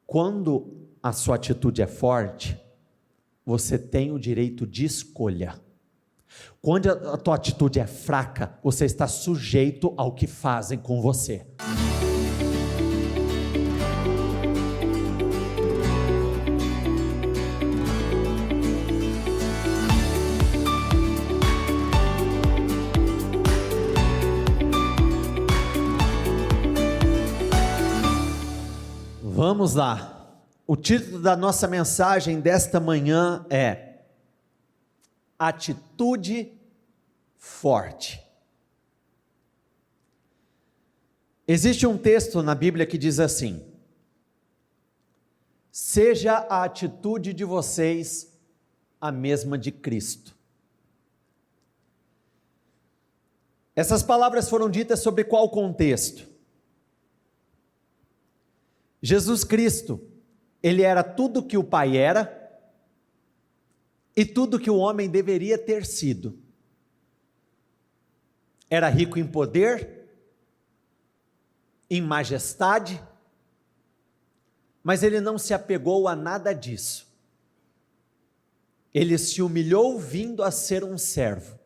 Quando a sua atitude é forte, você tem o direito de escolha. Quando a tua atitude é fraca, você está sujeito ao que fazem com você. Vamos lá. O título da nossa mensagem desta manhã é Atitude Forte. Existe um texto na Bíblia que diz assim: seja a atitude de vocês a mesma de Cristo. Essas palavras foram ditas sobre qual contexto? Jesus Cristo, ele era tudo que o Pai era e tudo que o homem deveria ter sido. Era rico em poder, em majestade, mas ele não se apegou a nada disso. Ele se humilhou vindo a ser um servo.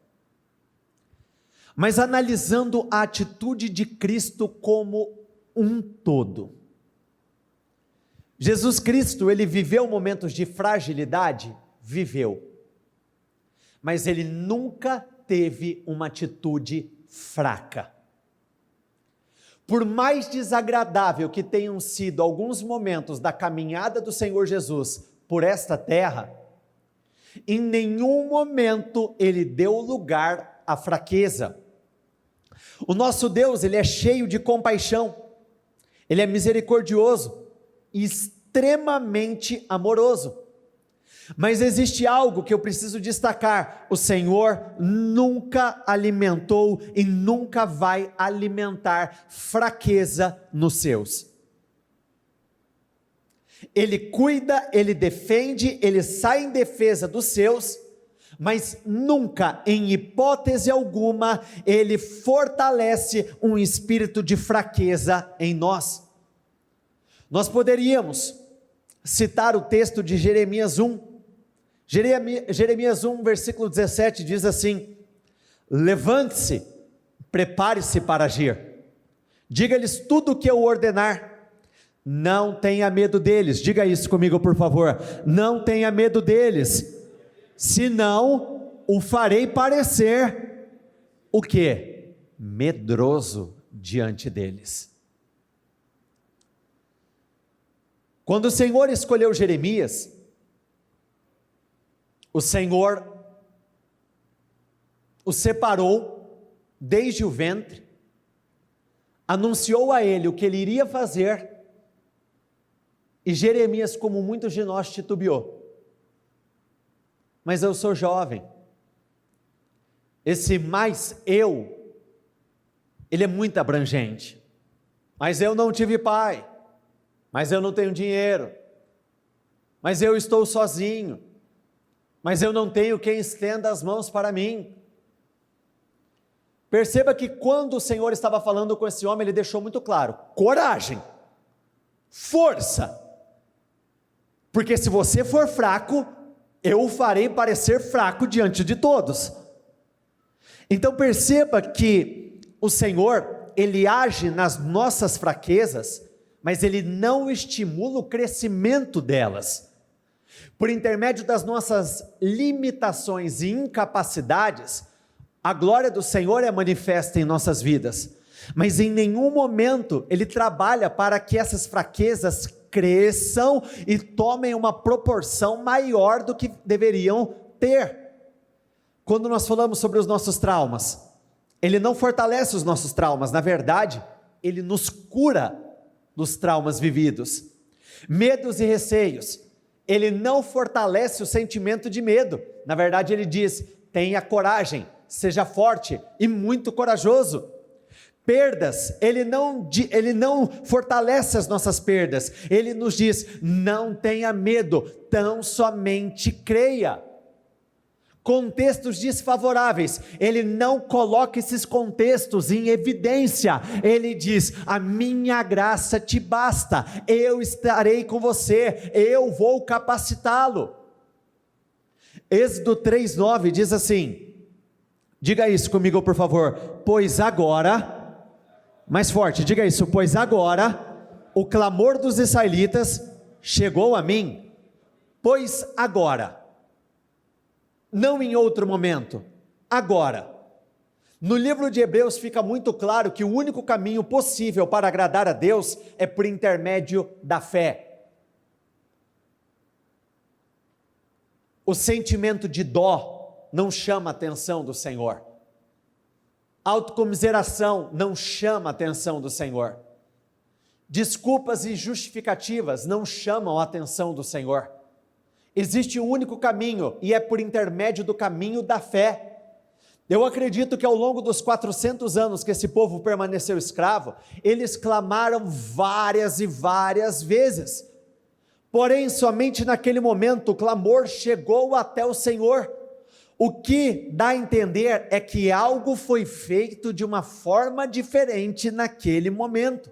Mas analisando a atitude de Cristo como um todo, Jesus Cristo, ele viveu momentos de fragilidade? Viveu. Mas ele nunca teve uma atitude fraca. Por mais desagradável que tenham sido alguns momentos da caminhada do Senhor Jesus por esta terra, em nenhum momento ele deu lugar à fraqueza. O nosso Deus, ele é cheio de compaixão, ele é misericordioso, extremamente amoroso. Mas existe algo que eu preciso destacar: o Senhor nunca alimentou e nunca vai alimentar fraqueza nos seus. Ele cuida, ele defende, ele sai em defesa dos seus, mas nunca, em hipótese alguma, ele fortalece um espírito de fraqueza em nós. Nós poderíamos citar o texto de Jeremias 1. Jeremias 1, versículo 17, diz assim: levante-se, prepare-se para agir, diga-lhes tudo o que eu ordenar, não tenha medo deles. Diga isso comigo, por favor: não tenha medo deles, senão o farei parecer o quê? Medroso diante deles. Quando o Senhor escolheu Jeremias, o Senhor o separou desde o ventre, anunciou a ele o que ele iria fazer, e Jeremias, como muitos de nós, titubeou. Mas eu sou jovem, esse mais eu, ele é muito abrangente. Mas eu não tive pai, mas eu não tenho dinheiro, mas eu estou sozinho, mas eu não tenho quem estenda as mãos para mim. Perceba que quando o Senhor estava falando com esse homem, ele deixou muito claro: coragem, força, porque se você for fraco, eu o farei parecer fraco diante de todos. Então perceba que o Senhor, ele age nas nossas fraquezas, mas ele não estimula o crescimento delas. Por intermédio das nossas limitações e incapacidades, a glória do Senhor é manifesta em nossas vidas, mas em nenhum momento ele trabalha para que essas fraquezas cresçam e tomem uma proporção maior do que deveriam ter. Quando nós falamos sobre os nossos traumas, ele não fortalece os nossos traumas, na verdade, ele nos cura dos traumas vividos. Medos e receios, ele não fortalece o sentimento de medo, na verdade ele diz: tenha coragem, seja forte e muito corajoso. Perdas, ele não fortalece as nossas perdas, ele nos diz: não tenha medo, tão somente creia. contextos desfavoráveis, ele não coloca esses contextos em evidência, ele diz: a minha graça te basta, eu estarei com você, eu vou capacitá-lo. Êxodo 3:9 diz assim, diga isso comigo por favor, pois agora, mais forte, diga isso, pois agora, o clamor dos israelitas chegou a mim, pois agora, não em outro momento, agora. No livro de Hebreus fica muito claro que o único caminho possível para agradar a Deus é por intermédio da fé. O sentimento de dó não chama a atenção do Senhor. Autocomiseração não chama a atenção do Senhor. Desculpas e justificativas não chamam a atenção do Senhor. Existe um único caminho, e é por intermédio do caminho da fé. Eu acredito que ao longo dos 400 anos que esse povo permaneceu escravo, eles clamaram várias e várias vezes, porém somente naquele momento o clamor chegou até o Senhor. O que dá a entender é que algo foi feito de uma forma diferente naquele momento.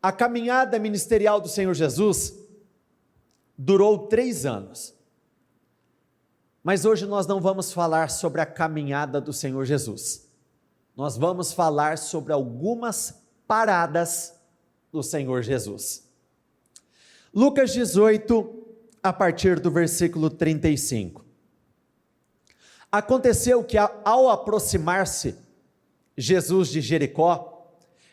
A caminhada ministerial do Senhor Jesus durou 3 anos, mas hoje nós não vamos falar sobre a caminhada do Senhor Jesus, nós vamos falar sobre algumas paradas do Senhor Jesus. Lucas 18, a partir do versículo 35. Aconteceu que ao aproximar-se Jesus de Jericó,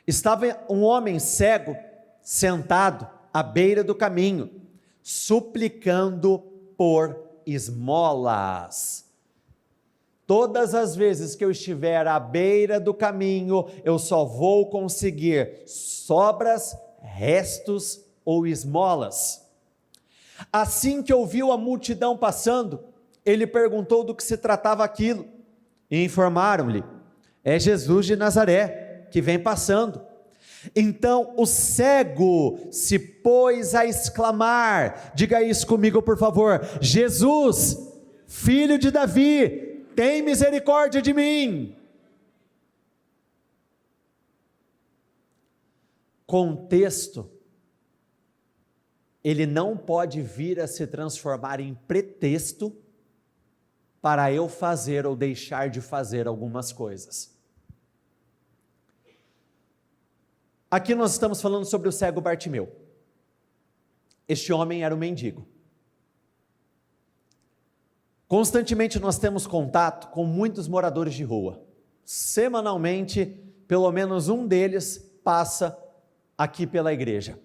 estava um homem cego sentado à beira do caminho, suplicando por esmolas. Todas as vezes que eu estiver à beira do caminho, eu só vou conseguir sobras, restos ou esmolas. Assim que ouviu a multidão passando, ele perguntou do que se tratava aquilo, e informaram-lhe: é Jesus de Nazaré, que vem passando. Então o cego se pôs a exclamar, diga isso comigo por favor: Jesus, filho de Davi, tem misericórdia de mim. Contexto, ele não pode vir a se transformar em pretexto para eu fazer ou deixar de fazer algumas coisas. Aqui nós estamos falando sobre o cego Bartimeu. Este homem era um mendigo. Constantemente nós temos contato com muitos moradores de rua. Semanalmente, pelo menos um deles passa aqui pela igreja.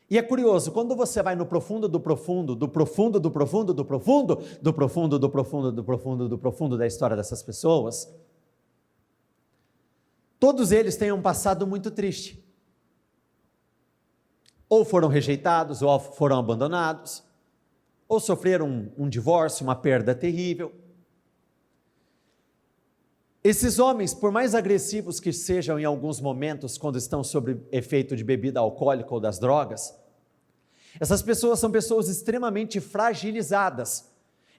E é curioso, quando você vai no profundo do profundo, do profundo do profundo do profundo, do profundo do profundo do profundo do profundo da história dessas pessoas, todos eles têm um passado muito triste. Ou foram rejeitados, ou foram abandonados, ou sofreram um divórcio, uma perda terrível. Esses homens, por mais agressivos que sejam em alguns momentos, quando estão sob efeito de bebida alcoólica ou das drogas, essas pessoas são pessoas extremamente fragilizadas,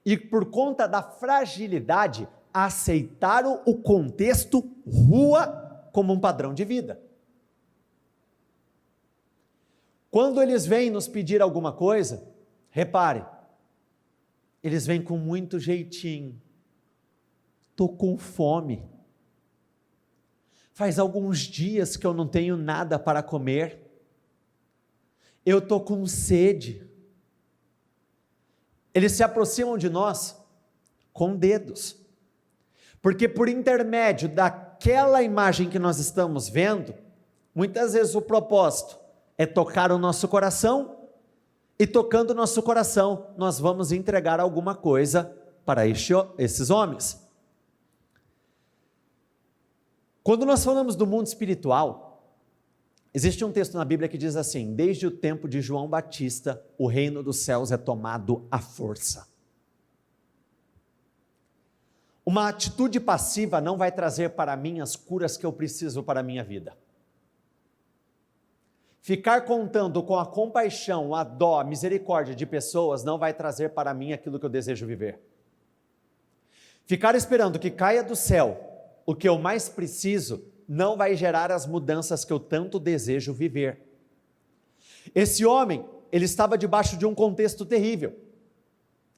e por conta da fragilidade, aceitaram o contexto rua como um padrão de vida. Quando eles vêm nos pedir alguma coisa, repare, eles vêm com muito jeitinho. Estou com fome, faz alguns dias que eu não tenho nada para comer, eu estou com sede. Eles se aproximam de nós com dedos, porque por intermédio daquela imagem que nós estamos vendo, muitas vezes o propósito é tocar o nosso coração, e tocando o nosso coração, nós vamos entregar alguma coisa para esses homens. Quando nós falamos do mundo espiritual, existe um texto na Bíblia que diz assim: desde o tempo de João Batista, o reino dos céus é tomado à força. Uma atitude passiva não vai trazer para mim as curas que eu preciso para a minha vida. Ficar contando com a compaixão, a dó, a misericórdia de pessoas não vai trazer para mim aquilo que eu desejo viver. Ficar esperando que caia do céu o que eu mais preciso não vai gerar as mudanças que eu tanto desejo viver. Esse homem, ele estava debaixo de um contexto terrível.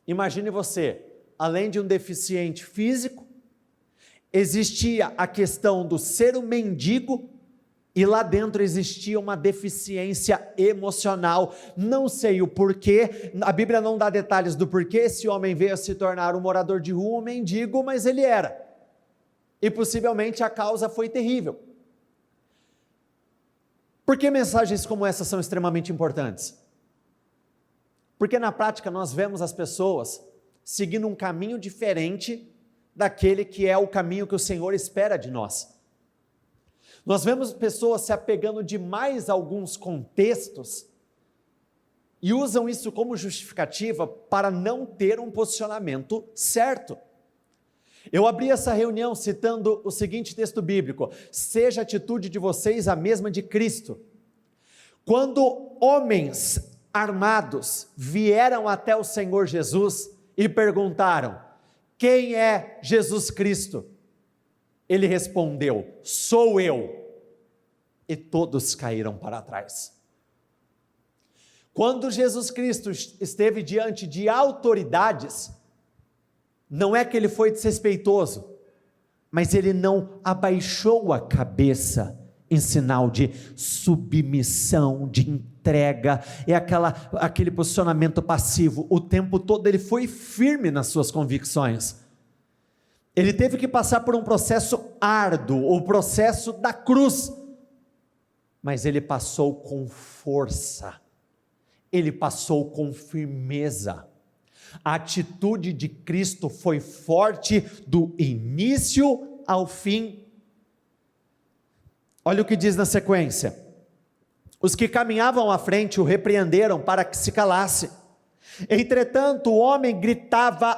Imagine você, além de um deficiente físico, existia a questão do ser um mendigo, e lá dentro existia uma deficiência emocional. Não sei o porquê, a Bíblia não dá detalhes do porquê esse homem veio a se tornar um morador de rua, um mendigo, mas ele era. E possivelmente a causa foi terrível. Por que mensagens como essa são extremamente importantes? Porque na prática nós vemos as pessoas seguindo um caminho diferente daquele que é o caminho que o Senhor espera de nós. Nós vemos pessoas se apegando demais a alguns contextos e usam isso como justificativa para não ter um posicionamento certo. Eu abri essa reunião citando o seguinte texto bíblico: seja a atitude de vocês a mesma de Cristo. Quando homens armados vieram até o Senhor Jesus e perguntaram: quem é Jesus Cristo? Ele respondeu: sou eu. E todos caíram para trás. Quando Jesus Cristo esteve diante de autoridades, não é que ele foi desrespeitoso, mas ele não abaixou a cabeça em sinal de submissão, de entrega, é aquele posicionamento passivo. O tempo todo ele foi firme nas suas convicções. Ele teve que passar por um processo árduo, o processo da cruz, mas ele passou com força, ele passou com firmeza. A atitude de Cristo foi forte do início ao fim. Olha o que diz na sequência: os que caminhavam à frente o repreenderam para que se calasse. Entretanto, o homem gritava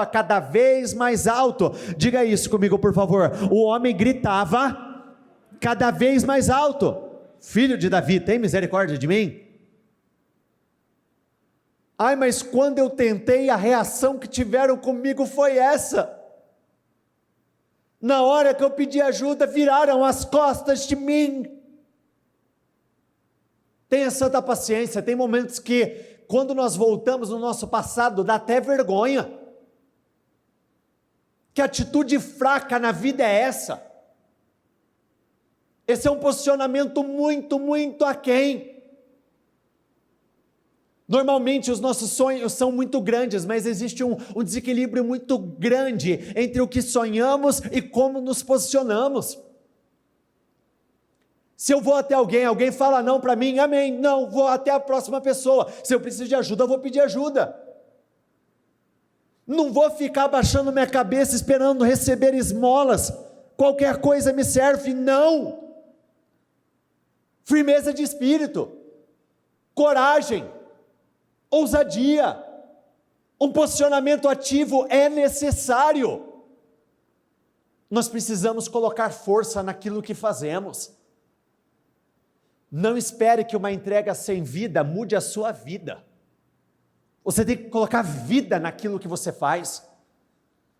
cada vez mais alto. Diga isso comigo, por favor. O homem gritava cada vez mais alto: filho de Davi, tem misericórdia de mim? Ai, mas quando eu tentei, a reação que tiveram comigo foi essa. Na hora que eu pedi ajuda, viraram as costas de mim. Tenha santa paciência, tem momentos que, quando nós voltamos no nosso passado, dá até vergonha. Que atitude fraca na vida é essa? Esse é um posicionamento muito, muito aquém. Normalmente os nossos sonhos são muito grandes, mas existe um desequilíbrio muito grande entre o que sonhamos e como nos posicionamos. Se eu vou até alguém fala não para mim, amém, não, vou até a próxima pessoa. Se eu preciso de ajuda, eu vou pedir ajuda. Não vou ficar abaixando minha cabeça esperando receber esmolas, qualquer coisa me serve, não. Firmeza de espírito, coragem, ousadia, um posicionamento ativo é necessário. Nós precisamos colocar força naquilo que fazemos. Não espere que uma entrega sem vida mude a sua vida. Você tem que colocar vida naquilo que você faz.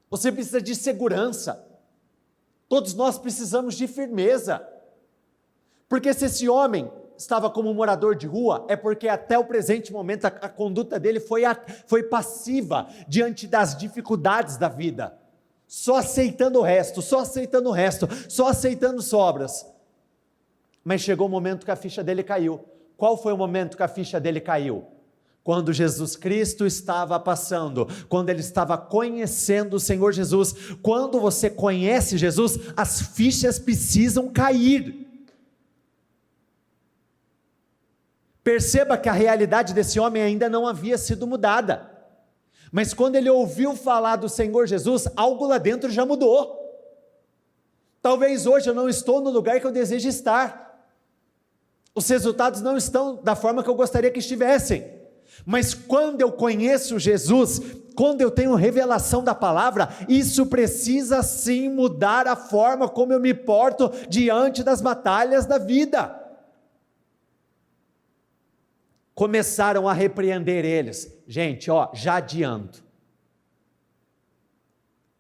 Você precisa de segurança. Todos nós precisamos de firmeza. Porque se esse homem estava como um morador de rua, é porque até o presente momento a conduta dele foi passiva diante das dificuldades da vida. Só aceitando o resto, só aceitando sobras. Mas chegou o momento que a ficha dele caiu. Qual foi o momento que a ficha dele caiu? Quando Jesus Cristo estava passando, quando ele estava conhecendo o Senhor Jesus. Quando você conhece Jesus, as fichas precisam cair. Perceba que a realidade desse homem ainda não havia sido mudada. Mas quando ele ouviu falar do Senhor Jesus, algo lá dentro já mudou. Talvez hoje eu não estou no lugar que eu desejo estar. Os resultados não estão da forma que eu gostaria que estivessem. Mas quando eu conheço Jesus, quando eu tenho revelação da palavra, isso precisa sim mudar a forma como eu me porto diante das batalhas da vida. começaram a repreender eles. Gente, já adianto.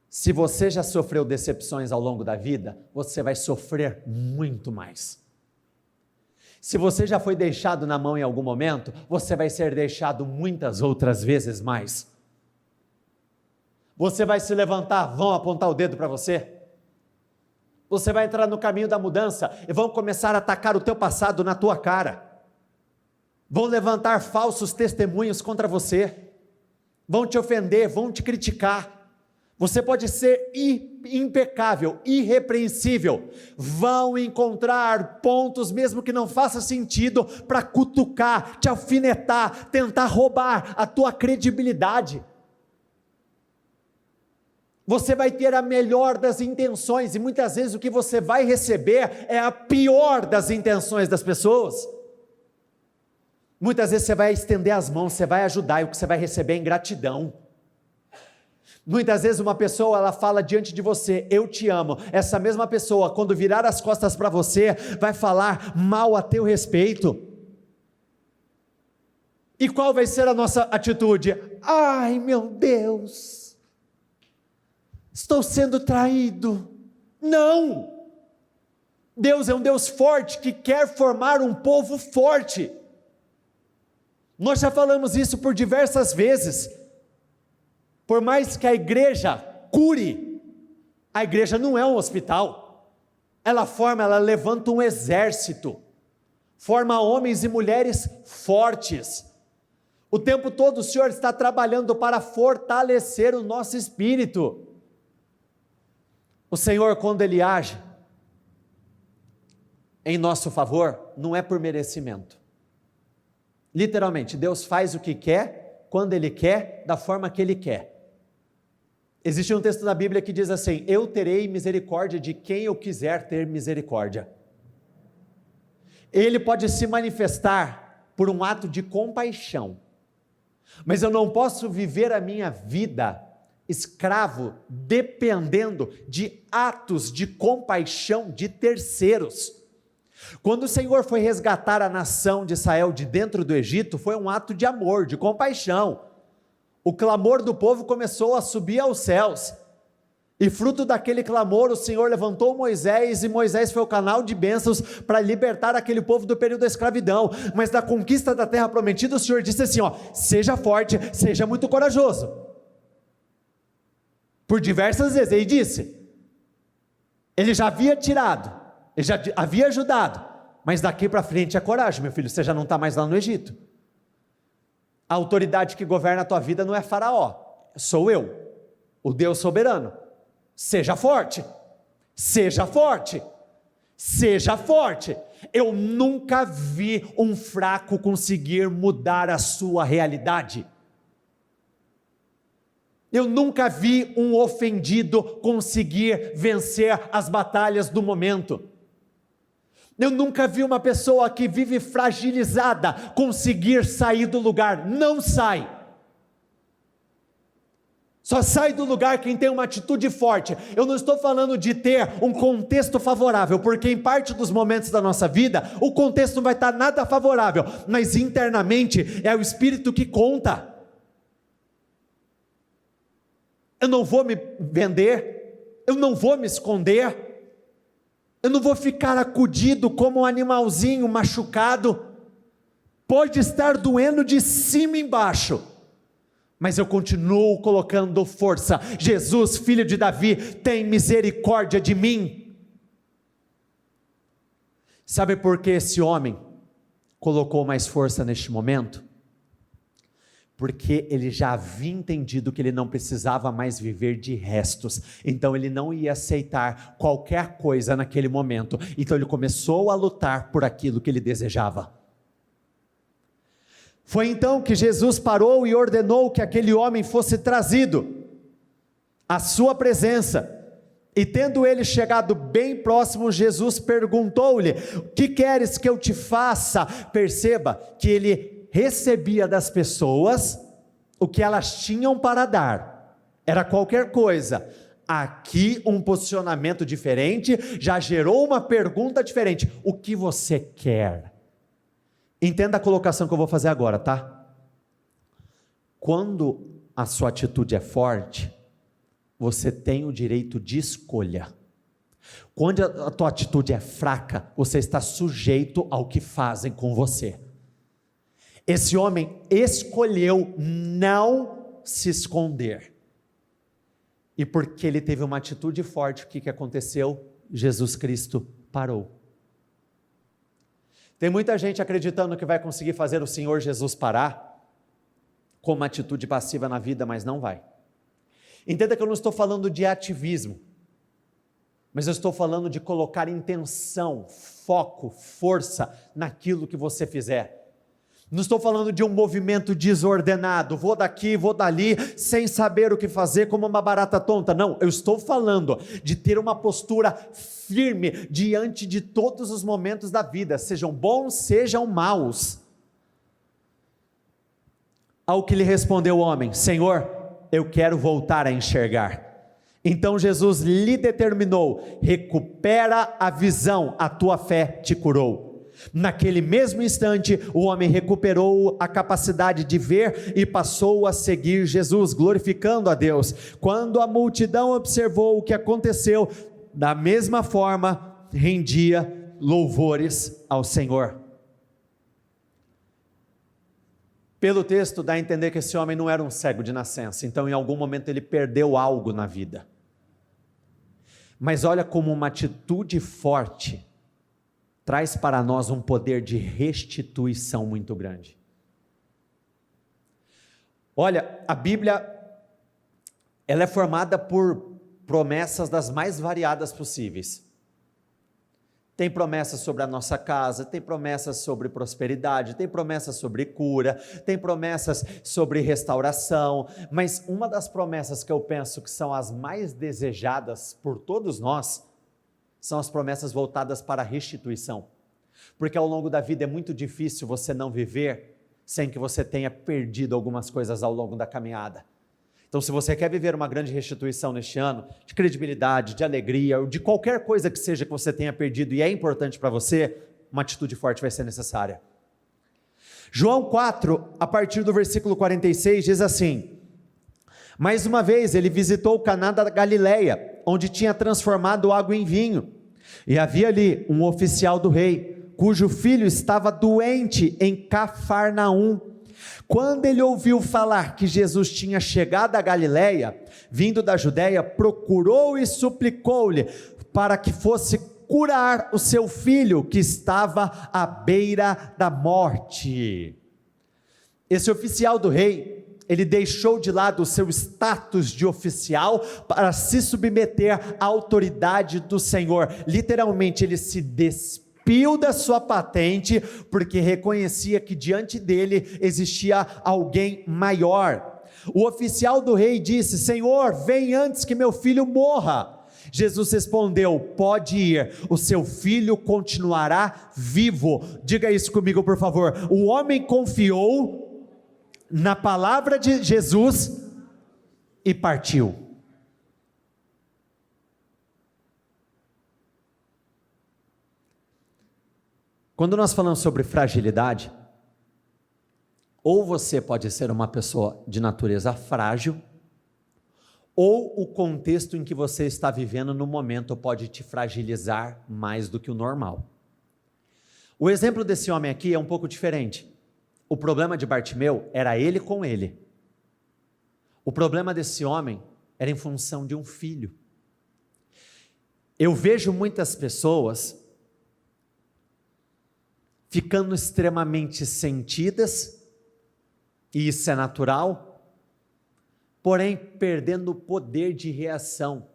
Se você já sofreu decepções ao longo da vida, você vai sofrer muito mais. Se você já foi deixado na mão em algum momento, você vai ser deixado muitas outras vezes mais. Você vai se levantar, vão apontar o dedo para você. Você vai entrar no caminho da mudança e vão começar a atacar o teu passado na tua cara. Vão levantar falsos testemunhos contra você. Vão te ofender, vão te criticar. Você pode ser impecável, irrepreensível. Vão encontrar pontos, mesmo que não faça sentido, para cutucar, te alfinetar, tentar roubar a tua credibilidade. Você vai ter a melhor das intenções, e muitas vezes o que você vai receber é a pior das intenções das pessoas. Muitas vezes você vai estender as mãos, você vai ajudar, e o que você vai receber é ingratidão. Muitas vezes uma pessoa, ela fala diante de você, eu te amo. Essa mesma pessoa, quando virar as costas para você, vai falar mal a teu respeito. E qual vai ser a nossa atitude? Ai, meu Deus, estou sendo traído. Não! Deus é um Deus forte, que quer formar um povo forte. Nós já falamos isso por diversas vezes. Por mais que a igreja cure, a igreja não é um hospital. Ela levanta um exército, forma homens e mulheres fortes. O tempo todo o Senhor está trabalhando para fortalecer o nosso espírito. O Senhor, quando Ele age em nosso favor, não é por merecimento. Literalmente, Deus faz o que quer, quando Ele quer, da forma que Ele quer. Existe um texto na Bíblia que diz assim: eu terei misericórdia de quem eu quiser ter misericórdia. Ele pode se manifestar por um ato de compaixão, mas eu não posso viver a minha vida escravo, dependendo de atos de compaixão de terceiros. Quando o Senhor foi resgatar a nação de Israel de dentro do Egito, foi um ato de amor, de compaixão. O clamor do povo começou a subir aos céus, e fruto daquele clamor, o Senhor levantou Moisés, e Moisés foi o canal de bênçãos para libertar aquele povo do período da escravidão. Mas na conquista da terra prometida, o Senhor disse assim: seja forte, seja muito corajoso. Por diversas vezes Ele disse, Ele já havia tirado, Ele já havia ajudado, mas daqui para frente é coragem, meu filho, você já não está mais lá no Egito. A autoridade que governa a tua vida não é Faraó, sou eu, o Deus soberano. Seja forte, seja forte, seja forte. Eu nunca vi um fraco conseguir mudar a sua realidade. Eu nunca vi um ofendido conseguir vencer as batalhas do momento. Eu nunca vi uma pessoa que vive fragilizada conseguir sair do lugar. Não sai. Só sai do lugar quem tem uma atitude forte. Eu não estou falando de ter um contexto favorável, porque em parte dos momentos da nossa vida, o contexto não vai estar nada favorável, mas internamente é o Espírito que conta. Eu não vou me vender, eu não vou me esconder, eu não vou ficar acudido como um animalzinho machucado. Pode estar doendo de cima embaixo, mas eu continuo colocando força. Jesus, filho de Davi, tem misericórdia de mim. Sabe por que esse homem colocou mais força neste momento? Porque ele já havia entendido que ele não precisava mais viver de restos, então ele não ia aceitar qualquer coisa naquele momento, então ele começou a lutar por aquilo que ele desejava. Foi então que Jesus parou e ordenou que aquele homem fosse trazido à sua presença, e tendo ele chegado bem próximo, Jesus perguntou-lhe: o que queres que eu te faça? Perceba que ele recebia das pessoas o que elas tinham para dar, era qualquer coisa. Aqui um posicionamento diferente já gerou uma pergunta diferente: o que você quer? Entenda a colocação que eu vou fazer agora, tá? Quando a sua atitude é forte, você tem o direito de escolha. Quando a tua atitude é fraca, você está sujeito ao que fazem com você. Esse homem escolheu não se esconder. E porque ele teve uma atitude forte, o que aconteceu? Jesus Cristo parou. Tem muita gente acreditando que vai conseguir fazer o Senhor Jesus parar com uma atitude passiva na vida, mas não vai. Entenda que eu não estou falando de ativismo, mas eu estou falando de colocar intenção, foco, força naquilo que você fizer. Não estou falando de um movimento desordenado, vou daqui, vou dali, sem saber o que fazer, como uma barata tonta. Não, eu estou falando de ter uma postura firme diante de todos os momentos da vida, sejam bons, sejam maus. Ao que lhe respondeu o homem: Senhor, eu quero voltar a enxergar. Então Jesus lhe determinou: recupera a visão, a tua fé te curou. Naquele mesmo instante, o homem recuperou a capacidade de ver e passou a seguir Jesus, glorificando a Deus. Quando a multidão observou o que aconteceu, da mesma forma, rendia louvores ao Senhor. Pelo texto dá a entender que esse homem não era um cego de nascença, então em algum momento ele perdeu algo na vida. Mas olha como uma atitude forte traz para nós um poder de restituição muito grande. Olha, a Bíblia, ela é formada por promessas das mais variadas possíveis. Tem promessas sobre a nossa casa, tem promessas sobre prosperidade, tem promessas sobre cura, tem promessas sobre restauração, mas uma das promessas que eu penso que são as mais desejadas por todos nós, são as promessas voltadas para a restituição, porque ao longo da vida é muito difícil você não viver sem que você tenha perdido algumas coisas ao longo da caminhada. Então, se você quer viver uma grande restituição neste ano, de credibilidade, de alegria, ou de qualquer coisa que seja que você tenha perdido e é importante para você, uma atitude forte vai ser necessária. João 4, a partir do versículo 46, diz assim: mais uma vez ele visitou Caná da Galileia, onde tinha transformado água em vinho, e havia ali um oficial do rei, cujo filho estava doente em Cafarnaum. Quando ele ouviu falar que Jesus tinha chegado a Galileia, vindo da Judéia, procurou e suplicou-lhe para que fosse curar o seu filho, que estava à beira da morte. Esse oficial do rei, ele deixou de lado o seu status de oficial para se submeter à autoridade do Senhor. Literalmente, ele se despiu da sua patente, porque reconhecia que diante dele existia alguém maior. O oficial do rei disse: Senhor, vem antes que meu filho morra. Jesus respondeu: pode ir, o seu filho continuará vivo. Diga isso comigo, por favor. O homem confiou na palavra de Jesus e partiu. Quando nós falamos sobre fragilidade, ou você pode ser uma pessoa de natureza frágil, ou o contexto em que você está vivendo no momento pode te fragilizar mais do que o normal. O exemplo desse homem aqui é um pouco diferente. O problema de Bartimeu era ele com ele. O problema desse homem era em função de um filho. Eu vejo muitas pessoas ficando extremamente sentidas, e isso é natural, porém perdendo o poder de reação,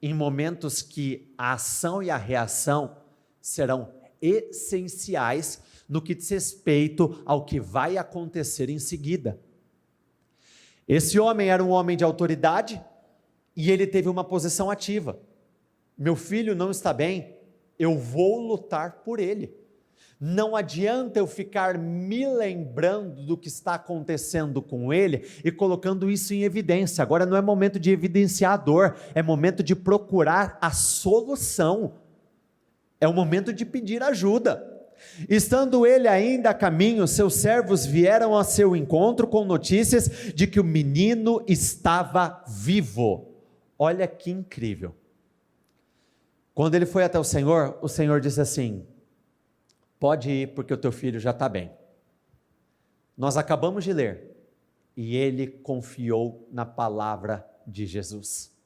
em momentos que a ação e a reação serão essenciais no que diz respeito ao que vai acontecer em seguida. Esse homem era um homem de autoridade, e ele teve uma posição ativa. Meu filho não está bem, eu vou lutar por ele. Não adianta eu ficar me lembrando do que está acontecendo com ele e colocando isso em evidência. Agora não é momento de evidenciar a dor, é momento de procurar a solução, é o momento de pedir ajuda. Estando ele ainda a caminho, seus servos vieram ao seu encontro com notícias de que o menino estava vivo. Olha que incrível. Quando ele foi até o Senhor disse assim: pode ir, porque o teu filho já está bem. Nós acabamos de ler, e ele confiou na palavra de Jesus.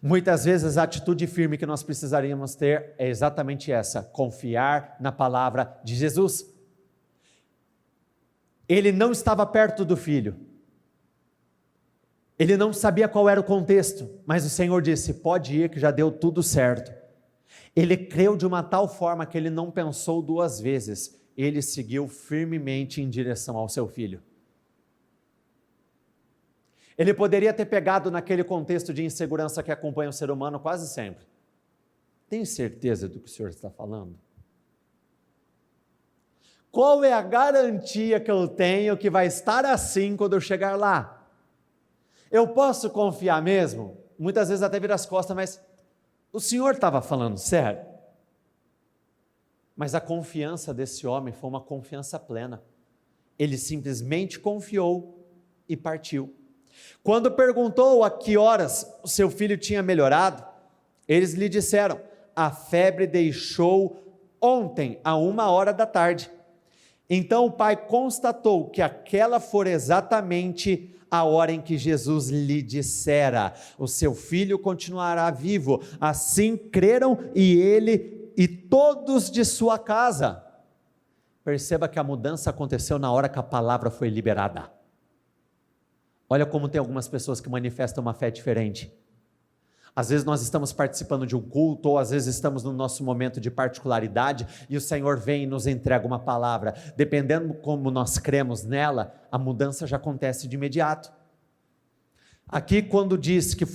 Muitas vezes a atitude firme que nós precisaríamos ter é exatamente essa: confiar na palavra de Jesus. Ele não estava perto do filho, ele não sabia qual era o contexto, mas o Senhor disse: pode ir que já deu tudo certo. Ele creu de uma tal forma que ele não pensou duas vezes, ele seguiu firmemente em direção ao seu filho. Ele poderia ter pegado naquele contexto de insegurança que acompanha o ser humano quase sempre. Tem certeza do que o Senhor está falando? Qual é a garantia que eu tenho que vai estar assim quando eu chegar lá? Eu posso confiar mesmo? Muitas vezes até vira as costas, mas o Senhor estava falando sério? Mas a confiança desse homem foi uma confiança plena. Ele simplesmente confiou e partiu. Quando perguntou a que horas o seu filho tinha melhorado, eles lhe disseram: a febre deixou ontem, a 13h. Então o pai constatou que aquela fora exatamente a hora em que Jesus lhe dissera: o seu filho continuará vivo. Assim creram e ele e todos de sua casa. Perceba que a mudança aconteceu na hora que a palavra foi liberada. Olha como tem algumas pessoas que manifestam uma fé diferente. Às vezes nós estamos participando de um culto, ou às vezes estamos no nosso momento de particularidade, e o Senhor vem e nos entrega uma palavra. Dependendo como nós cremos nela, a mudança já acontece de imediato. Aqui quando diz que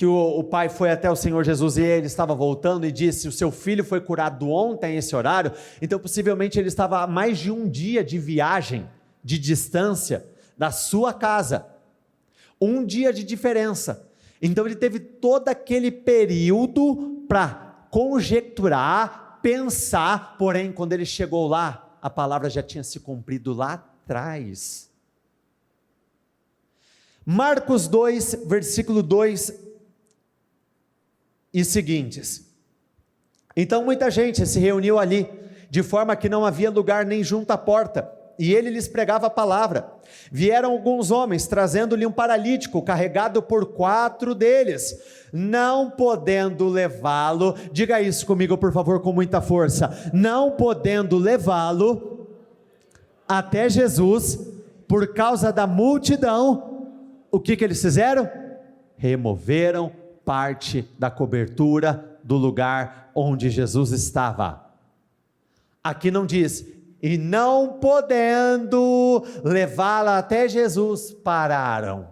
o pai foi até o Senhor Jesus e ele estava voltando e disse: o seu filho foi curado ontem a esse horário, então possivelmente ele estava a mais de um dia de viagem, de distância, da sua casa, um dia de diferença. Então ele teve todo aquele período para conjecturar, pensar, porém quando ele chegou lá, a palavra já tinha se cumprido lá atrás. Marcos 2, versículo 2 e seguintes: então muita gente se reuniu ali, de forma que não havia lugar nem junto à porta, e ele lhes pregava a palavra. Vieram alguns homens, trazendo-lhe um paralítico, carregado por 4 deles, não podendo levá-lo, diga isso comigo por favor com muita força, não podendo levá-lo até Jesus, por causa da multidão, o que eles fizeram? Removeram parte da cobertura do lugar onde Jesus estava. Aqui não diz: e não podendo levá-la até Jesus, pararam.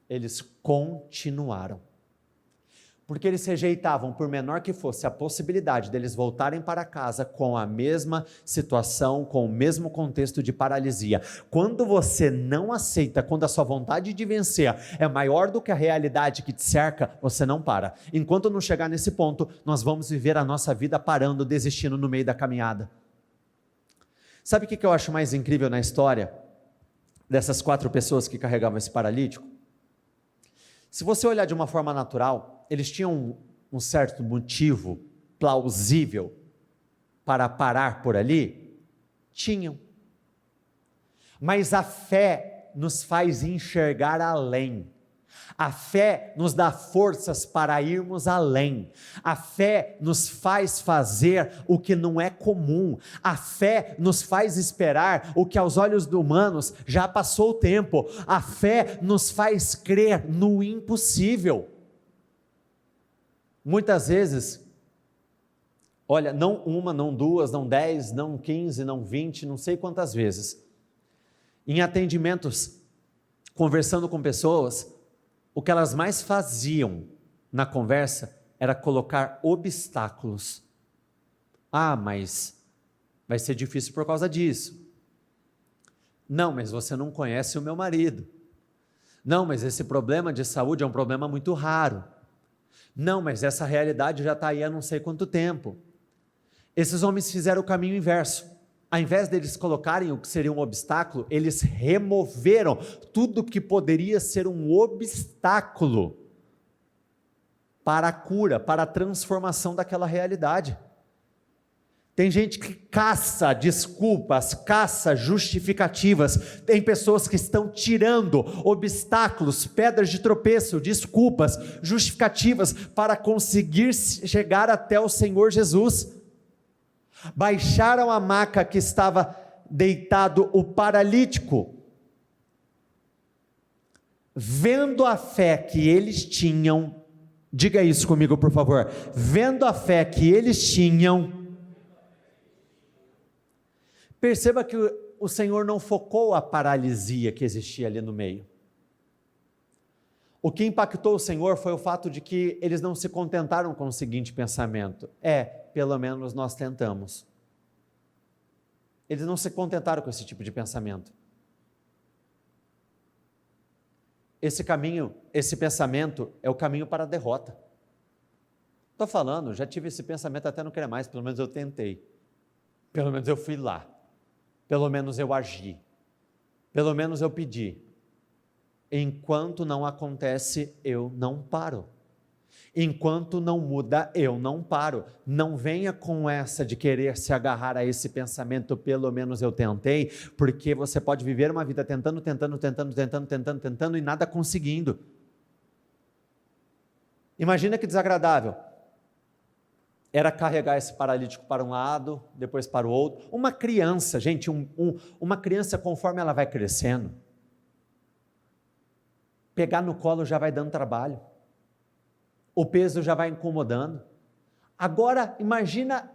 Eles continuaram, porque eles rejeitavam, por menor que fosse a possibilidade deles voltarem para casa com a mesma situação, com o mesmo contexto de paralisia. Quando você não aceita, quando a sua vontade de vencer é maior do que a realidade que te cerca, você não para. Enquanto não chegar nesse ponto, nós vamos viver a nossa vida parando, desistindo no meio da caminhada. Sabe o que eu acho mais incrível na história dessas 4 pessoas que carregavam esse paralítico? Se você olhar de uma forma natural, eles tinham um certo motivo plausível para parar por ali? Tinham. Mas a fé nos faz enxergar além. A fé nos dá forças para irmos além. A fé nos faz fazer o que não é comum. A fé nos faz esperar o que aos olhos humanos já passou o tempo. A fé nos faz crer no impossível. Muitas vezes, olha, não uma, não 2, não 10, não 15, não 20, não sei quantas vezes, em atendimentos, conversando com pessoas, o que elas mais faziam na conversa era colocar obstáculos. Ah, mas vai ser difícil por causa disso. Não, mas você não conhece o meu marido. Não, mas esse problema de saúde é um problema muito raro. Não, mas essa realidade já está aí há não sei quanto tempo. Esses homens fizeram o caminho inverso. Ao invés deles colocarem o que seria um obstáculo, eles removeram tudo que poderia ser um obstáculo para a cura, para a transformação daquela realidade. Tem gente que caça desculpas, caça justificativas, tem pessoas que estão tirando obstáculos, pedras de tropeço, desculpas, justificativas para conseguir chegar até o Senhor Jesus. Baixaram a maca que estava deitado o paralítico, vendo a fé que eles tinham, diga isso comigo por favor, vendo a fé que eles tinham, perceba que o Senhor não focou a paralisia que existia ali no meio. O que impactou o Senhor foi o fato de que eles não se contentaram com o seguinte pensamento: pelo menos nós tentamos. Eles não se contentaram com esse tipo de pensamento. Esse caminho, esse pensamento é o caminho para a derrota. Estou falando, já tive esse pensamento até não querer mais, pelo menos eu tentei. Pelo menos eu fui lá. Pelo menos eu agi. Pelo menos eu pedi. Enquanto não acontece, eu não paro. Enquanto não muda, eu não paro. Não venha com essa de querer se agarrar a esse pensamento, pelo menos eu tentei, porque você pode viver uma vida tentando e nada conseguindo. Imagina que desagradável era carregar esse paralítico para um lado, depois para o outro. Uma criança, gente, uma criança, conforme ela vai crescendo, pegar no colo já vai dando trabalho, o peso já vai incomodando. Agora, imagina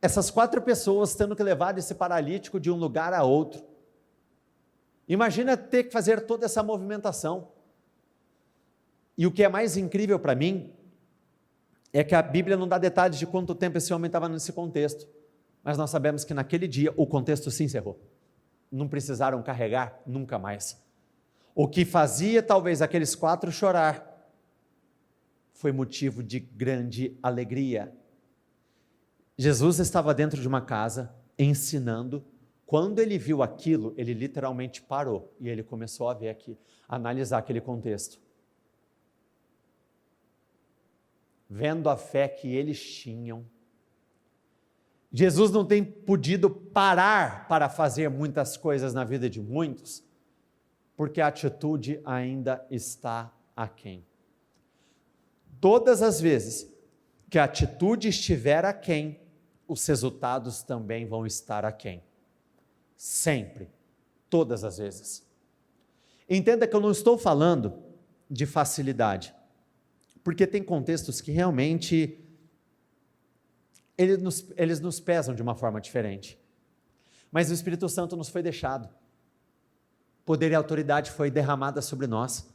essas 4 pessoas tendo que levar esse paralítico de um lugar a outro. Imagina ter que fazer toda essa movimentação. E o que é mais incrível para mim, é que a Bíblia não dá detalhes de quanto tempo esse homem estava nesse contexto, mas nós sabemos que naquele dia o contexto se encerrou, não precisaram carregar nunca mais. O que fazia talvez aqueles 4 chorar, foi motivo de grande alegria. Jesus estava dentro de uma casa, ensinando. Quando ele viu aquilo, ele literalmente parou, e ele começou a ver aqui, a analisar aquele contexto. Vendo a fé que eles tinham. Jesus não tem podido parar para fazer muitas coisas na vida de muitos, porque a atitude ainda está aquém. Todas as vezes que a atitude estiver aquém, os resultados também vão estar aquém. Sempre, todas as vezes. Entenda que eu não estou falando de facilidade, porque tem contextos que realmente eles nos pesam de uma forma diferente. Mas o Espírito Santo nos foi deixado. Poder e autoridade foi derramada sobre nós.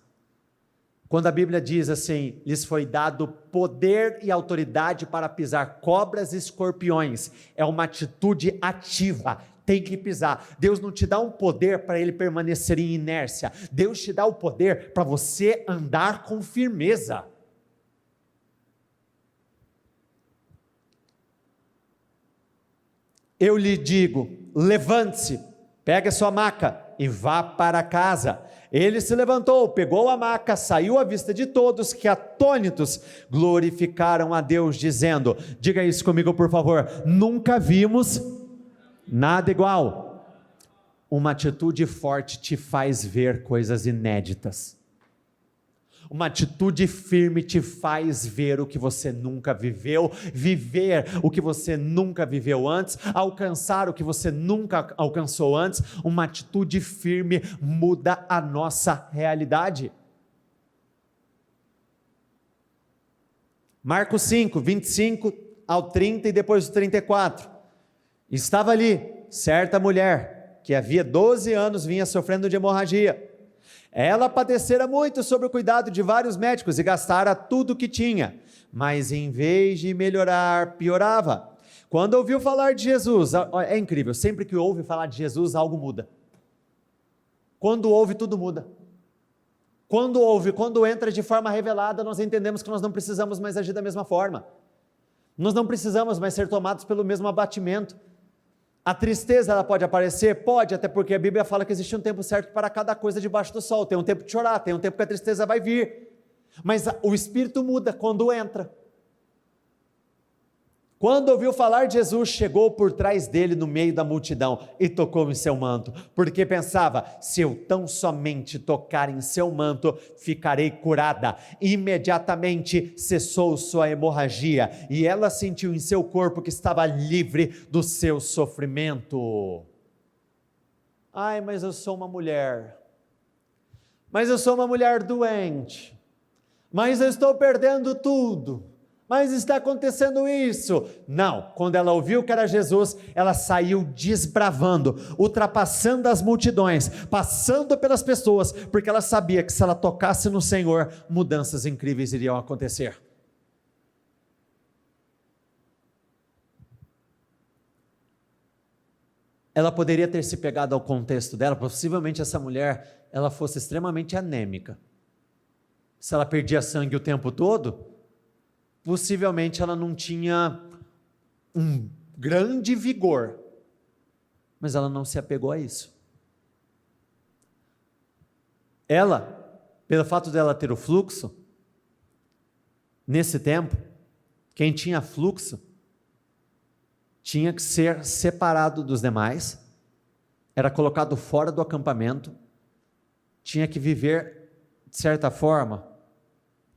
Quando a Bíblia diz assim, lhes foi dado poder e autoridade para pisar cobras e escorpiões, é uma atitude ativa, tem que pisar. Deus não te dá um poder para ele permanecer em inércia, Deus te dá o poder para você andar com firmeza. Eu lhe digo, levante-se, pegue a sua maca e vá para casa. Ele se levantou, pegou a maca, saiu à vista de todos, que atônitos glorificaram a Deus, dizendo, diga isso comigo por favor, nunca vimos nada igual. Uma atitude forte te faz ver coisas inéditas. Uma atitude firme te faz ver o que você nunca viveu, viver o que você nunca viveu antes, alcançar o que você nunca alcançou antes. Uma atitude firme muda a nossa realidade. Marcos 5, 25 ao 30 e depois do 34. Estava ali certa mulher, que havia 12 anos vinha sofrendo de hemorragia. Ela padecera muito sob o cuidado de vários médicos e gastara tudo o que tinha, mas em vez de melhorar, piorava. Quando ouviu falar de Jesus, é incrível, sempre que ouve falar de Jesus, algo muda. Quando ouve, tudo muda. Quando entra de forma revelada, nós entendemos que nós não precisamos mais agir da mesma forma. Nós não precisamos mais ser tomados pelo mesmo abatimento. A tristeza, ela pode aparecer? Pode, até porque a Bíblia fala que existe um tempo certo para cada coisa debaixo do sol. Tem um tempo de chorar, tem um tempo que a tristeza vai vir. Mas o espírito muda quando entra. Quando ouviu falar de Jesus, chegou por trás dele no meio da multidão e tocou em seu manto, porque pensava, se eu tão somente tocar em seu manto, ficarei curada. Imediatamente cessou sua hemorragia e ela sentiu em seu corpo que estava livre do seu sofrimento. Ai, mas eu sou uma mulher. Mas eu sou uma mulher doente. Mas eu estou perdendo tudo. Mas está acontecendo isso. Não, quando ela ouviu que era Jesus, ela saiu desbravando, ultrapassando as multidões, passando pelas pessoas, porque ela sabia que se ela tocasse no Senhor, mudanças incríveis iriam acontecer. Ela poderia ter se pegado ao contexto dela, possivelmente essa mulher, ela fosse extremamente anêmica. Se ela perdia sangue o tempo todo, possivelmente ela não tinha um grande vigor, mas ela não se apegou a isso. Ela, pelo fato dela ter o fluxo, nesse tempo, quem tinha fluxo, tinha que ser separado dos demais, era colocado fora do acampamento, tinha que viver, de certa forma,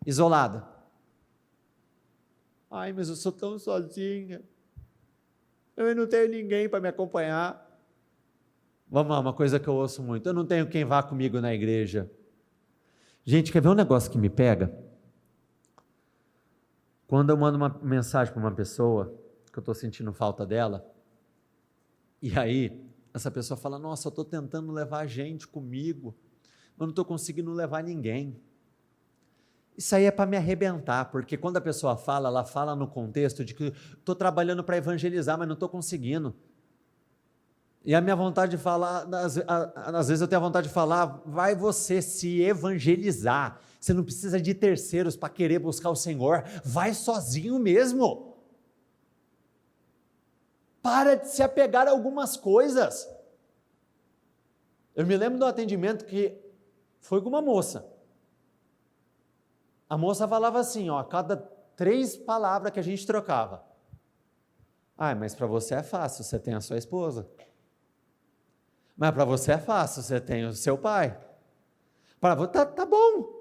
isolada. Ai, mas eu sou tão sozinha, eu não tenho ninguém para me acompanhar. Vamos lá, uma coisa que eu ouço muito, eu não tenho quem vá comigo na igreja. Gente, quer ver um negócio que me pega? Quando eu mando uma mensagem para uma pessoa, que eu estou sentindo falta dela, e aí, essa pessoa fala, nossa, eu estou tentando levar gente comigo, mas não estou conseguindo levar ninguém. Isso aí é para me arrebentar, porque quando a pessoa fala, ela fala no contexto de que estou trabalhando para evangelizar, mas não estou conseguindo. E a minha vontade de falar, às vezes eu tenho a vontade de falar, vai você se evangelizar, você não precisa de terceiros para querer buscar o Senhor, vai sozinho mesmo. Para de se apegar a algumas coisas. Eu me lembro do atendimento que foi com uma moça. A moça falava assim, ó, a cada 3 palavras que a gente trocava. Ah, mas para você é fácil, você tem a sua esposa. Mas para você é fácil, você tem o seu pai. Para você, tá bom.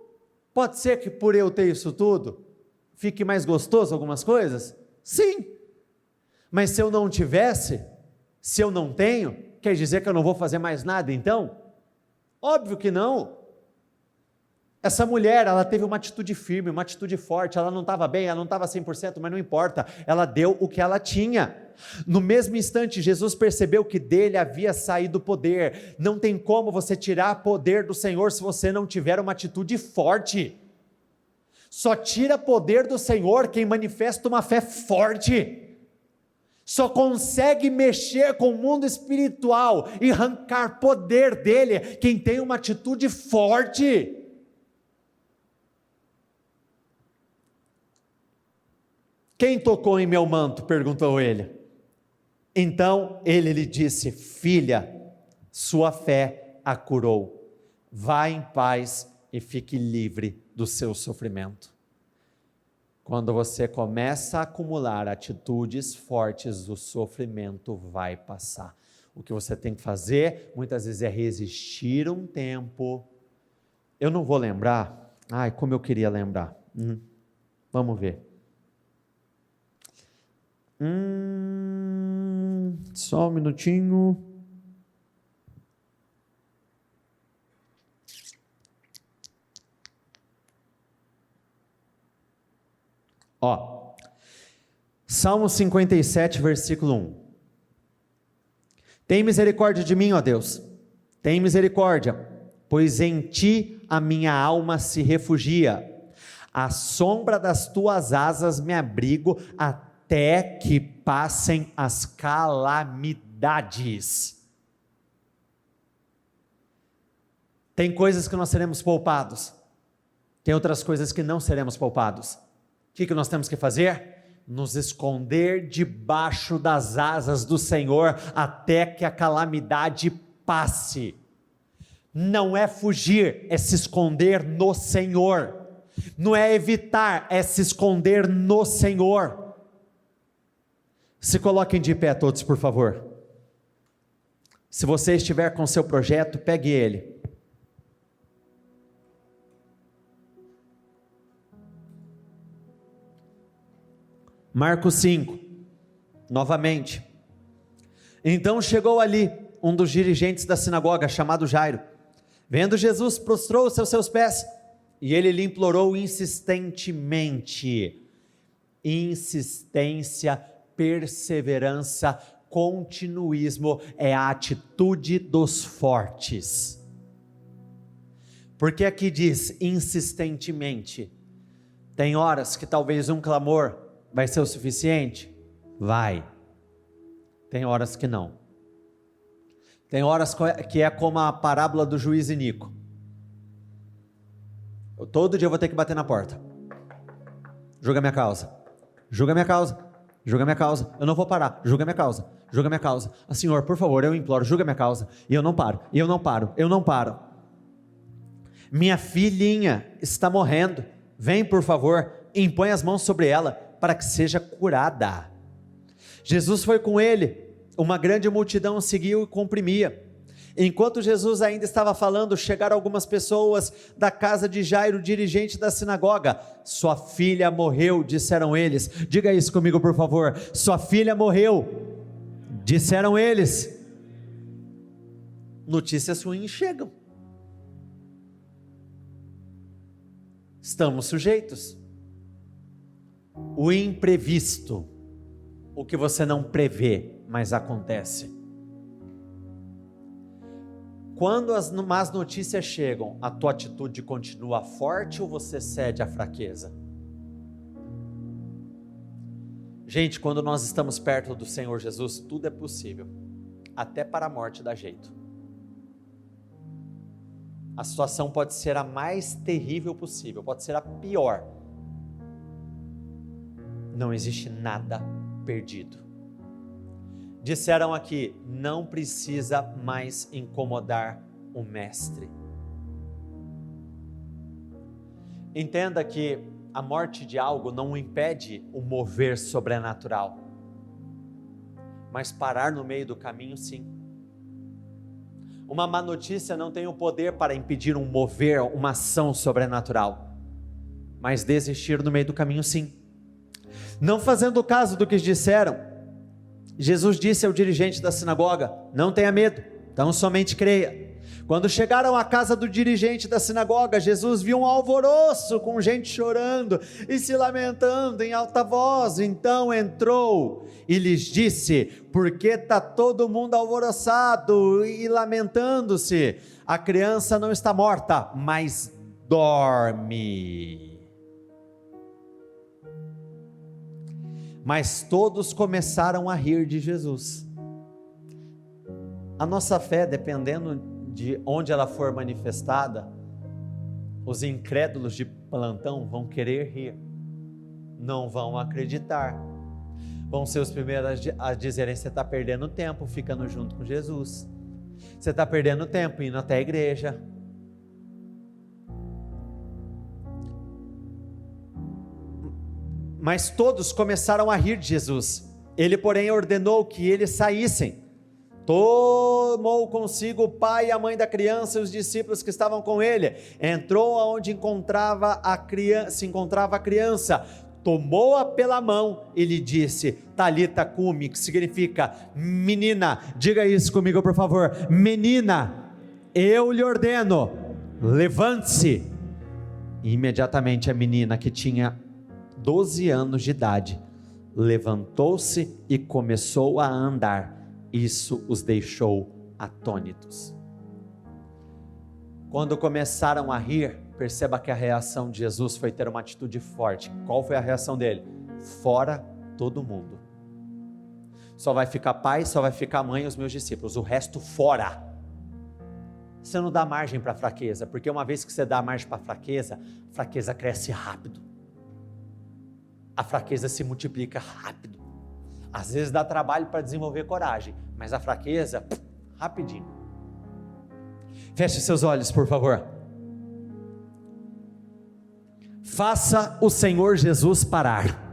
Pode ser que por eu ter isso tudo, fique mais gostoso algumas coisas? Sim. Mas se eu não tivesse, se eu não tenho, quer dizer que eu não vou fazer mais nada então? Óbvio que não. Essa mulher, ela teve uma atitude firme, uma atitude forte, ela não estava bem, ela não estava 100%, mas não importa, ela deu o que ela tinha. No mesmo instante, Jesus percebeu que dele havia saído poder. Não tem como você tirar poder do Senhor se você não tiver uma atitude forte. Só tira poder do Senhor quem manifesta uma fé forte. Só consegue mexer com o mundo espiritual e arrancar poder dele quem tem uma atitude forte. Quem tocou em meu manto? Perguntou ele. Então ele lhe disse, filha, sua fé a curou. Vá em paz e fique livre do seu sofrimento. Quando você começa a acumular atitudes fortes, o sofrimento vai passar. O que você tem que fazer, muitas vezes, é resistir um tempo. Eu não vou lembrar. Ai, como eu queria lembrar. Vamos ver. Só um minutinho. Ó, Salmo 57, versículo 1. Tem misericórdia de mim, ó Deus, tem misericórdia, pois em ti a minha alma se refugia. À sombra das tuas asas me abrigo até que passem as calamidades. Tem coisas que nós seremos poupados, Tem outras coisas que não seremos poupados. O que nós temos que fazer? Nos esconder debaixo das asas do Senhor até que a calamidade passe. Não é fugir, é se esconder no Senhor. Não é evitar, é se esconder no Senhor. Se coloquem de pé todos, por favor. Se você estiver com seu projeto, pegue ele. Marcos 5, novamente. Então chegou ali um dos dirigentes da sinagoga, chamado Jairo. Vendo Jesus, prostrou-se aos seus pés, e ele lhe implorou insistentemente. Insistência, perseverança, continuismo é a atitude dos fortes. Porque aqui diz insistentemente. Tem horas que talvez um clamor vai ser o suficiente? Vai. Tem horas que não. Tem horas que é como a parábola do juiz Inico. Todo dia eu vou ter que bater na porta. Julga minha causa. Julga minha causa. Julga minha causa. Eu não vou parar. Julga minha causa. Julga minha causa. Senhor, por favor, eu imploro, julga minha causa. E eu não paro. E eu não paro. Eu não paro. Minha filhinha está morrendo. Vem, por favor, impõe as mãos sobre ela para que seja curada. Jesus foi com ele. Uma grande multidão o seguiu e comprimia. Enquanto Jesus ainda estava falando, chegaram algumas pessoas da casa de Jairo, dirigente da sinagoga. Sua filha morreu, disseram eles. Diga isso comigo, por favor. Sua filha morreu, disseram eles. Notícias ruins chegam. Estamos sujeitos. O imprevisto, o que você não prevê, mas acontece. Quando as más notícias chegam, a tua atitude continua forte ou você cede à fraqueza? Gente, quando nós estamos perto do Senhor Jesus, tudo é possível, até para a morte dá jeito. A situação pode ser a mais terrível possível, pode ser a pior. Não existe nada perdido. Disseram aqui, não precisa mais incomodar o mestre. Entenda que a morte de algo não impede o mover sobrenatural, mas parar no meio do caminho, sim. Uma má notícia não tem o poder para impedir um mover, uma ação sobrenatural, mas desistir no meio do caminho, sim. Não fazendo caso do que disseram, Jesus disse ao dirigente da sinagoga, não tenha medo, então somente creia. Quando chegaram à casa do dirigente da sinagoga, Jesus viu um alvoroço com gente chorando e se lamentando em alta voz. Então entrou e lhes disse, por que está todo mundo alvoroçado e lamentando-se? A criança não está morta, mas dorme. Mas todos começaram a rir de Jesus. A nossa fé, dependendo de onde ela for manifestada, os incrédulos de plantão vão querer rir, não vão acreditar, vão ser os primeiros a dizerem, você está perdendo tempo ficando junto com Jesus, você está perdendo tempo indo até a igreja. Mas todos começaram a rir de Jesus. Ele, porém, ordenou que eles saíssem. Tomou consigo o pai e a mãe da criança e os discípulos que estavam com ele. Entrou aonde se encontrava a criança. Tomou-a pela mão e lhe disse, Talita cumi, que significa menina. Diga isso comigo, por favor. Menina, eu lhe ordeno, levante-se. E imediatamente a menina, que tinha 12 anos de idade, levantou-se e começou a andar. Isso os deixou atônitos. Quando começaram a rir, perceba que a reação de Jesus foi ter uma atitude forte. Qual foi a reação dele? Fora todo mundo. Só vai ficar pai, só vai ficar mãe e os meus discípulos, o resto fora. Você não dá margem para a fraqueza, porque uma vez que você dá margem para a fraqueza cresce rápido. A fraqueza se multiplica rápido. Às vezes dá trabalho para desenvolver coragem, mas a fraqueza, rapidinho. Feche seus olhos, por favor. Faça o Senhor Jesus parar.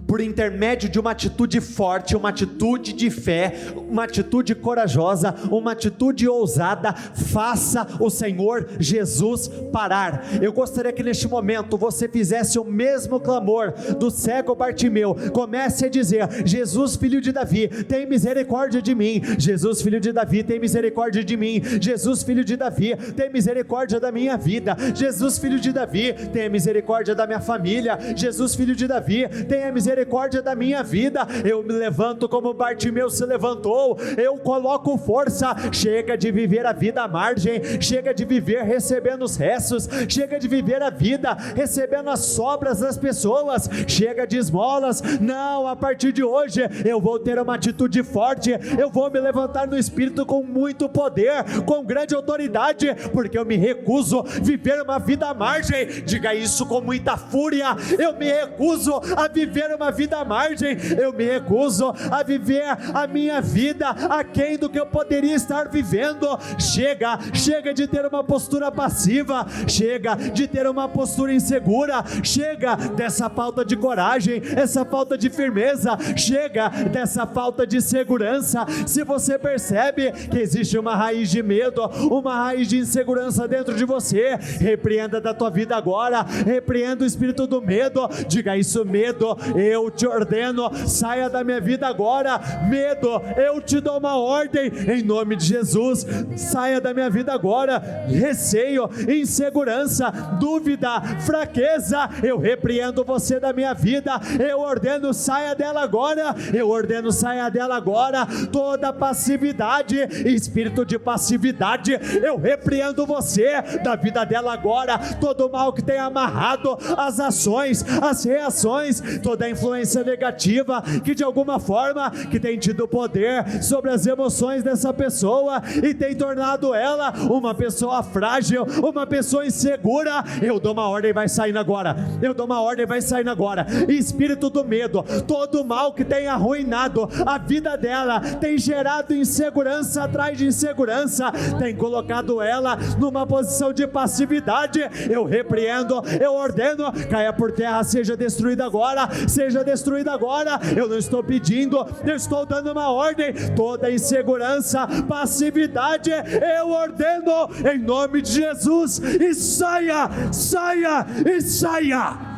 Por intermédio de uma atitude forte, uma atitude de fé, uma atitude corajosa, uma atitude ousada, faça o Senhor Jesus parar. Eu gostaria que neste momento você fizesse o mesmo clamor do cego Bartimeu. Comece a dizer: Jesus, filho de Davi, tem misericórdia de mim. Jesus, filho de Davi, tem misericórdia de mim. Jesus, filho de Davi, tem misericórdia da minha vida. Jesus, filho de Davi, tenha misericórdia da minha família. Jesus, filho de Davi, tenha misericórdia da minha vida. Eu me levanto como Bartimeu se levantou. Eu coloco força. Chega de viver a vida à margem. Chega de viver recebendo os restos. Chega de viver a vida recebendo as sobras das pessoas. Chega de esmolas. Não, a partir de hoje eu vou ter uma atitude forte. Eu vou me levantar no Espírito com muito poder, com grande autoridade, porque eu me recuso a viver uma vida à margem. Diga isso com muita fúria. Eu me recuso a viver uma vida à margem. Eu me recuso a viver a minha vida aquém do que eu poderia estar vivendo. Chega de ter uma postura passiva. Chega de ter uma postura insegura. Chega dessa falta de coragem, essa falta de firmeza. Chega dessa falta de segurança. Se você percebe que existe uma raiz de medo, uma raiz de insegurança dentro de você, repreenda da tua vida agora. Repreenda o espírito do medo. Diga isso: medo, eu te ordeno, saia da minha vida agora. Medo, eu te dou uma ordem em nome de Jesus. Saia da minha vida agora. Receio, insegurança, dúvida, fraqueza, eu repreendo você da minha vida. Eu ordeno, saia dela agora. Eu ordeno, saia dela agora. Toda passividade, espírito de passividade, eu repreendo você da vida dela agora. Todo mal que tem amarrado as ações, as reações, toda influência negativa que de alguma forma que tem tido poder sobre as emoções dessa pessoa e tem tornado ela uma pessoa frágil, uma pessoa insegura, eu dou uma ordem, vai saindo agora. Eu dou uma ordem, vai saindo agora. Espírito do medo, todo mal que tem arruinado a vida dela, tem gerado insegurança atrás de insegurança, tem colocado ela numa posição de passividade, eu repreendo, eu ordeno, caia por terra, seja destruída agora, seja destruída agora. Eu não estou pedindo, eu estou dando uma ordem. Toda insegurança, passividade, eu ordeno em nome de Jesus, e saia, saia e saia.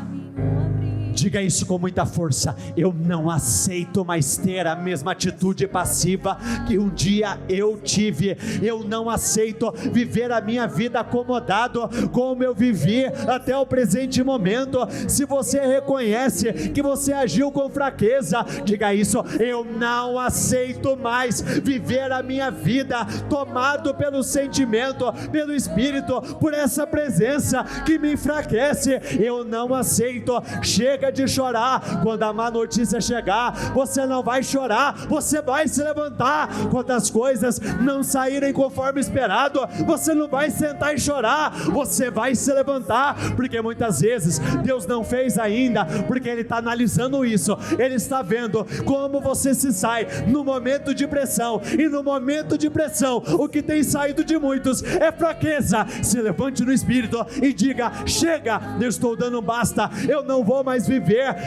Diga isso com muita força: eu não aceito mais ter a mesma atitude passiva que um dia eu tive. Eu não aceito viver a minha vida acomodado como eu vivi até o presente momento. Se você reconhece que você agiu com fraqueza, diga isso: eu não aceito mais viver a minha vida tomado pelo sentimento, pelo Espírito, por essa presença que me enfraquece. Eu não aceito. Chega de chorar quando a má notícia chegar. Você não vai chorar, você vai se levantar. Quando as coisas não saírem conforme esperado, você não vai sentar e chorar, você vai se levantar, porque muitas vezes Deus não fez ainda, porque Ele está analisando isso. Ele está vendo como você se sai no momento de pressão, e no momento de pressão o que tem saído de muitos é fraqueza. Se levante no Espírito e diga: chega, eu estou dando basta, eu não vou mais viver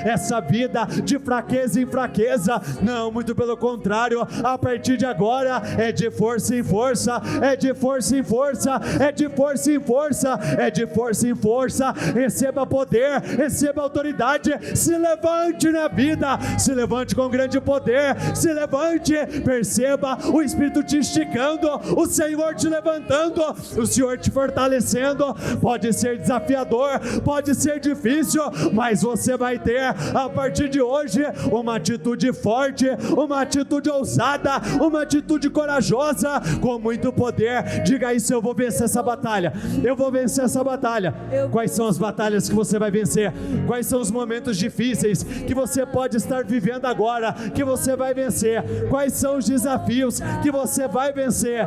essa vida de fraqueza em fraqueza. Não, muito pelo contrário, a partir de agora é de força em força, é de força em força, é de força em força, é de força em força. Receba poder, receba autoridade. Se levante na vida, se levante com grande poder, se levante. Perceba o Espírito te esticando, o Senhor te levantando, o Senhor te fortalecendo. Pode ser desafiador, pode ser difícil, mas você você vai ter a partir de hoje uma atitude forte, uma atitude ousada, uma atitude corajosa, com muito poder. Diga isso: eu vou vencer essa batalha, eu vou vencer essa batalha. Quais são as batalhas que você vai vencer? Quais são os momentos difíceis que você pode estar vivendo agora, que você vai vencer? Quais são os desafios que você vai vencer?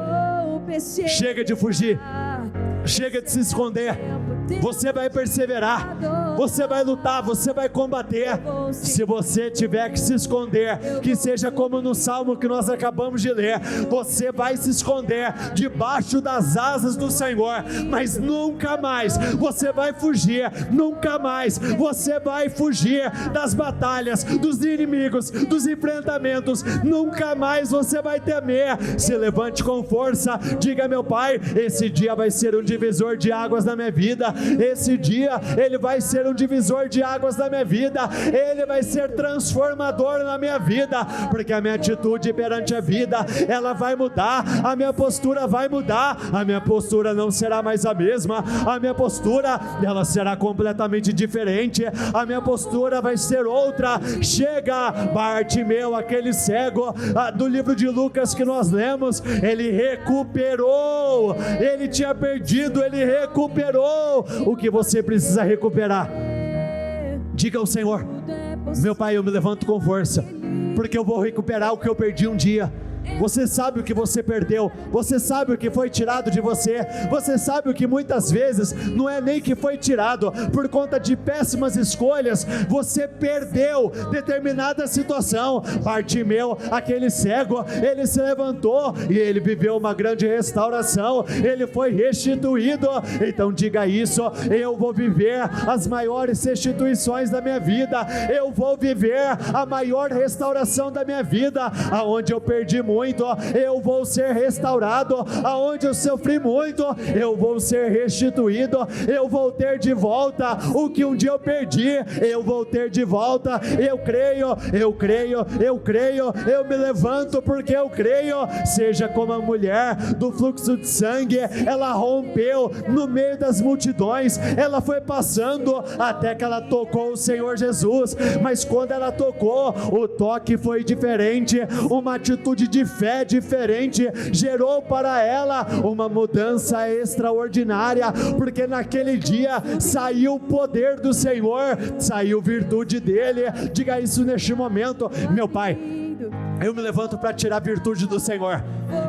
Chega de fugir, chega de se esconder. Você vai perseverar, você vai lutar, você vai combater. Se você tiver que se esconder, que seja como no salmo que nós acabamos de ler, você vai se esconder debaixo das asas do Senhor, mas nunca mais você vai fugir, nunca mais você vai fugir das batalhas, dos inimigos, dos enfrentamentos, nunca mais você vai temer. Se levante com força, diga: meu Pai, esse dia vai ser um divisor de águas na minha vida. Esse dia, ele vai ser um divisor de águas na minha vida, ele vai ser transformador na minha vida, porque a minha atitude perante a vida, ela vai mudar, a minha postura vai mudar, a minha postura não será mais a mesma, a minha postura, ela será completamente diferente, a minha postura vai ser outra. Chega, Bartimeu, aquele cego do livro de Lucas que nós lemos, ele recuperou, ele tinha perdido, ele recuperou. O que você precisa recuperar? Diga ao Senhor: meu Pai, eu me levanto com força, porque eu vou recuperar o que eu perdi um dia. Você sabe o que você perdeu, você sabe o que foi tirado de você, você sabe o que muitas vezes não é nem que foi tirado, por conta de péssimas escolhas, você perdeu determinada situação. Bartimeu, aquele cego, ele se levantou e ele viveu uma grande restauração, ele foi restituído. Então diga isso: eu vou viver as maiores restituições da minha vida, eu vou viver a maior restauração da minha vida. Aonde eu perdi muito, eu vou ser restaurado. Aonde eu sofri muito, eu vou ser restituído. Eu vou ter de volta o que um dia eu perdi, eu vou ter de volta. Eu creio, eu creio, eu creio, eu me levanto porque eu creio. Seja como a mulher do fluxo de sangue, ela rompeu no meio das multidões, ela foi passando até que ela tocou o Senhor Jesus, mas quando ela tocou, o toque foi diferente, uma atitude de fé diferente gerou para ela uma mudança extraordinária, porque naquele dia saiu o poder do Senhor, saiu virtude dele. Diga isso neste momento: meu Pai, eu me levanto para tirar a virtude do Senhor,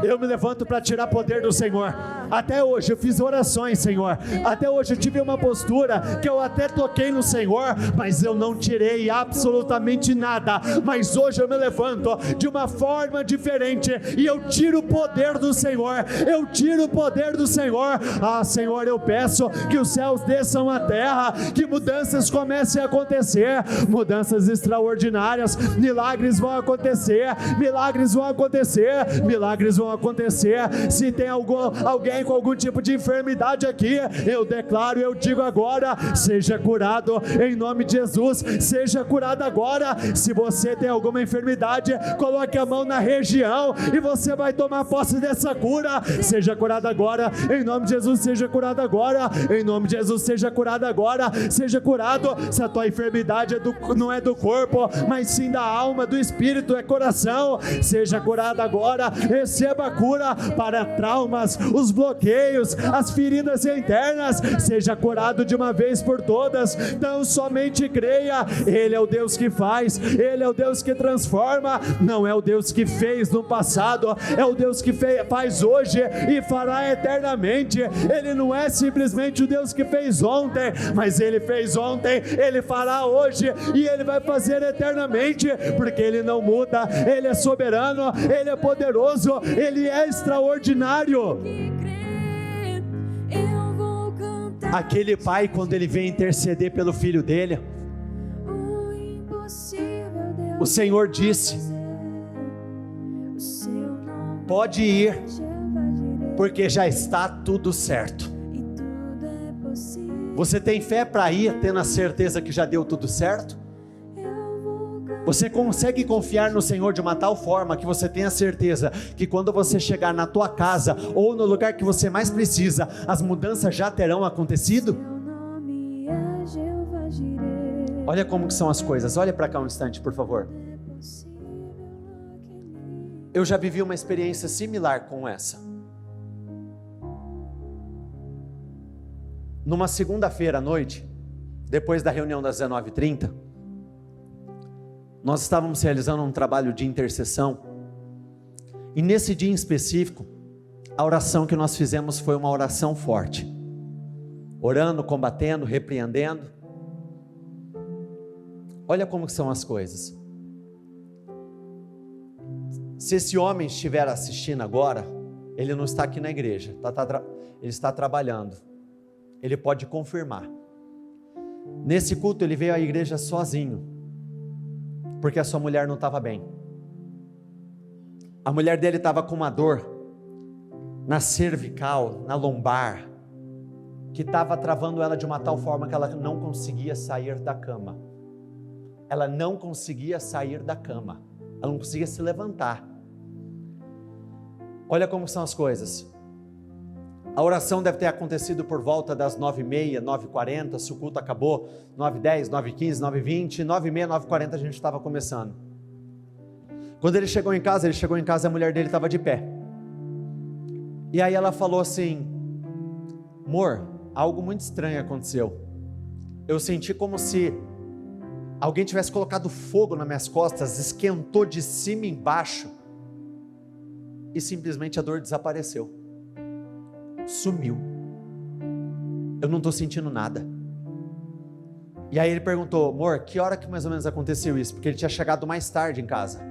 eu me levanto para tirar poder do Senhor. Até hoje eu fiz orações, Senhor, até hoje eu tive uma postura que eu até toquei no Senhor, mas eu não tirei absolutamente nada. Mas hoje eu me levanto de uma forma diferente e eu tiro o poder do Senhor, eu tiro o poder do Senhor. Ah, Senhor, eu peço que os céus desçam à terra, que mudanças comecem a acontecer, mudanças extraordinárias, milagres vão acontecer, milagres vão acontecer, milagres vão acontecer. Se tem alguém com algum tipo de enfermidade aqui, eu declaro, eu digo agora: seja curado em nome de Jesus, seja curado agora. Se você tem alguma enfermidade, coloque a mão na região e você vai tomar posse dessa cura. Seja curado agora em nome de Jesus, seja curado agora em nome de Jesus, seja curado agora, seja curado. Se a tua enfermidade não é do corpo, mas sim da alma, do espírito, é coração, seja curado agora. Receba a cura para traumas, os bloqueios, as feridas internas, seja curado de uma vez por todas. Então somente creia, Ele é o Deus que faz, Ele é o Deus que transforma, não é o Deus que fez no passado, é o Deus que faz hoje e fará eternamente. Ele não é simplesmente o Deus que fez ontem, mas Ele fez ontem, Ele fará hoje e Ele vai fazer eternamente, porque Ele não muda, Ele é soberano, Ele é poderoso, Ele é extraordinário. Aquele pai, quando ele vem interceder pelo filho dele, o Senhor disse: pode ir, porque já está tudo certo. Você tem fé para ir, tendo a certeza que já deu tudo certo? Você consegue confiar no Senhor de uma tal forma que você tenha certeza que quando você chegar na tua casa ou no lugar que você mais precisa, as mudanças já terão acontecido? Olha como que são as coisas, olha para cá um instante, por favor. Eu já vivi uma experiência similar com essa. Numa segunda-feira à noite, depois da reunião das 19h30, nós estávamos realizando um trabalho de intercessão, e nesse dia em específico, a oração que nós fizemos foi uma oração forte, orando, combatendo, repreendendo. Olha como são as coisas. Se esse homem estiver assistindo agora, ele não está aqui na igreja, ele está trabalhando, ele pode confirmar. Nesse culto ele veio à igreja sozinho, porque a sua mulher não estava bem. A mulher dele estava com uma dor na cervical, na lombar, que estava travando ela de uma tal forma que ela não conseguia sair da cama. Ela não conseguia sair da cama, ela não conseguia se levantar. Olha como são as coisas. A oração deve ter acontecido por volta das 9h30, 9h40, se o culto acabou 9h10, 9h15, 9h20, 9h30, 9h40 a gente estava começando. Quando ele chegou em casa e a mulher dele estava de pé. E aí ela falou assim: amor, algo muito estranho aconteceu. Eu senti como se alguém tivesse colocado fogo nas minhas costas, esquentou de cima embaixo, e simplesmente a dor desapareceu, sumiu, eu não estou sentindo nada. E aí ele perguntou: amor, que hora que mais ou menos aconteceu isso? Porque ele tinha chegado mais tarde em casa.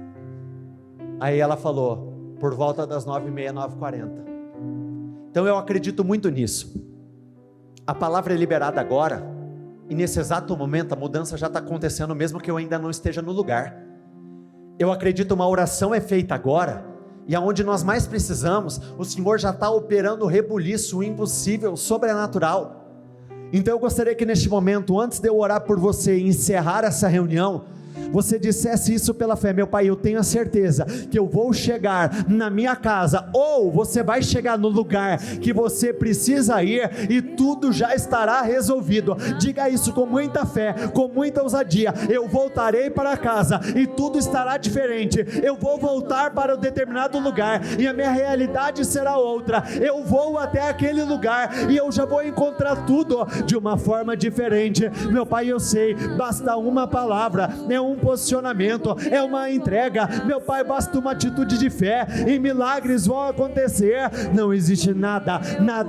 Aí ela falou: por volta das 9h30, 9h40. Então eu acredito muito nisso. A palavra é liberada agora, e nesse exato momento a mudança já está acontecendo, mesmo que eu ainda não esteja no lugar. Eu acredito uma oração é feita agora, e aonde nós mais precisamos, o Senhor já está operando o rebuliço, o impossível, o sobrenatural. Então eu gostaria que neste momento, antes de eu orar por você e encerrar essa reunião, você dissesse isso pela fé: meu Pai, eu tenho a certeza que eu vou chegar na minha casa, ou você vai chegar no lugar que você precisa ir, e tudo já estará resolvido. Diga isso com muita fé, com muita ousadia: eu voltarei para casa e tudo estará diferente. Eu vou voltar para um determinado lugar e a minha realidade será outra. Eu vou até aquele lugar e eu já vou encontrar tudo de uma forma diferente. Meu Pai, eu sei, basta uma palavra, é um posicionamento, é uma entrega. Meu Pai, basta uma atitude de fé e milagres vão acontecer. Não existe nada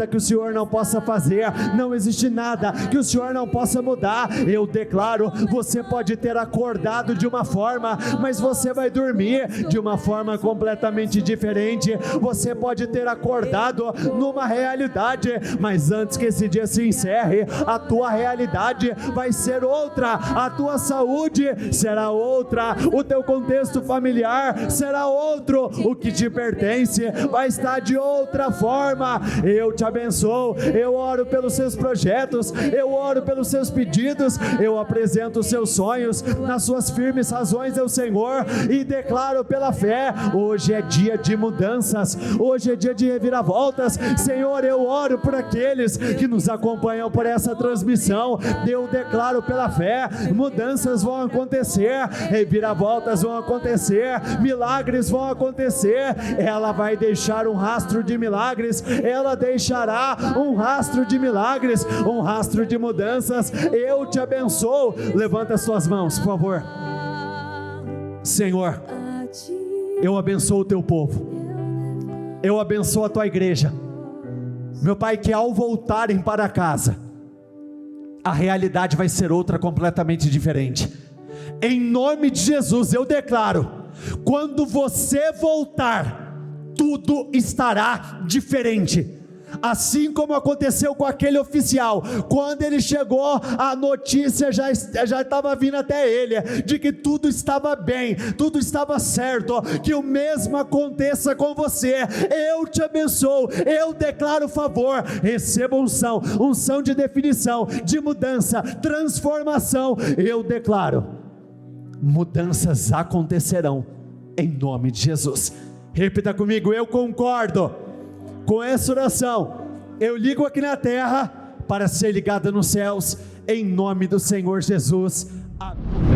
que o Senhor não possa fazer, não existe nada que o Senhor não possa mudar. Eu declaro: você pode ter acordado de uma forma, mas você vai dormir de uma forma completamente diferente. Você pode ter acordado numa realidade, mas antes que esse dia se encerre, a tua realidade vai ser outra, a tua saúde será outra, o teu contexto familiar será outro, o que te pertence vai estar de outra forma. Eu te abençoo, eu oro pelos seus projetos, eu oro pelos seus pedidos, eu apresento os seus sonhos nas suas firmes razões ao Senhor, e declaro pela fé: hoje é dia de mudanças, hoje é dia de reviravoltas. Senhor, eu oro por aqueles que nos acompanham por essa transmissão. Eu declaro pela fé: mudanças vão acontecer, reviravoltas vão acontecer, milagres vão acontecer. Ela vai deixar um rastro de milagres, ela deixará um rastro de milagres, um rastro de mudanças. Eu te abençoo. Levanta as suas mãos, por favor. Senhor, eu abençoo o teu povo, eu abençoo a tua igreja, meu Pai, que ao voltarem para casa, a realidade vai ser outra, completamente diferente. Em nome de Jesus eu declaro: quando você voltar, tudo estará diferente. Assim como aconteceu com aquele oficial, quando ele chegou, a notícia já estava vindo até ele, de que tudo estava bem, tudo estava certo. Que o mesmo aconteça com você. Eu te abençoo, eu declaro favor. Receba unção de definição, de mudança, transformação. Eu declaro: mudanças acontecerão em nome de Jesus. Repita comigo: eu concordo com essa oração. Eu ligo aqui na terra para ser ligada nos céus, em nome do Senhor Jesus. Amém.